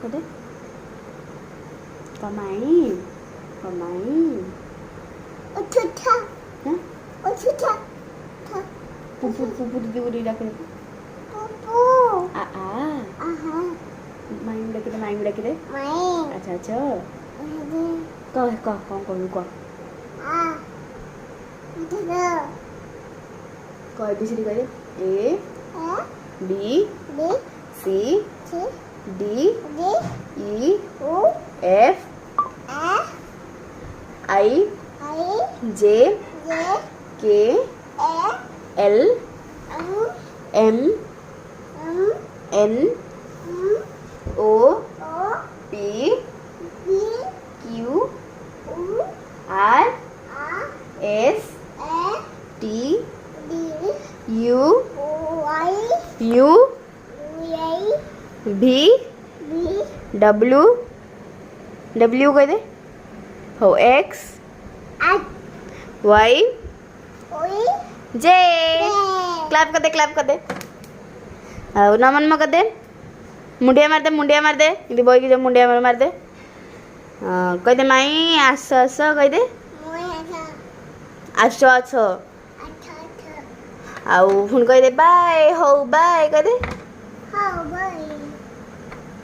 कदे कमाई कमाई उठा हैं उठा पुपु पुपु दीदी को डाके पुपू आ आहा माई को डाके दे मैं अच्छा अच्छा कह कौन कहू कह आ उठा कह एबीसीडी कह दे A A B B C C D D E U F A I I J J K A L M M M N M O O P P Q U R R S A T D U Y U A भी B W W कह दे हो X H Y Y Z clap कर दे ଆଉ ନମନ ମ कर दे मुंडिया मार दे इधर बोई की जो मुंडिया मार दे कह दे माई आस आस कह दे आस आस आउ पुणी कह दे बाय हो बाय कह दे How boy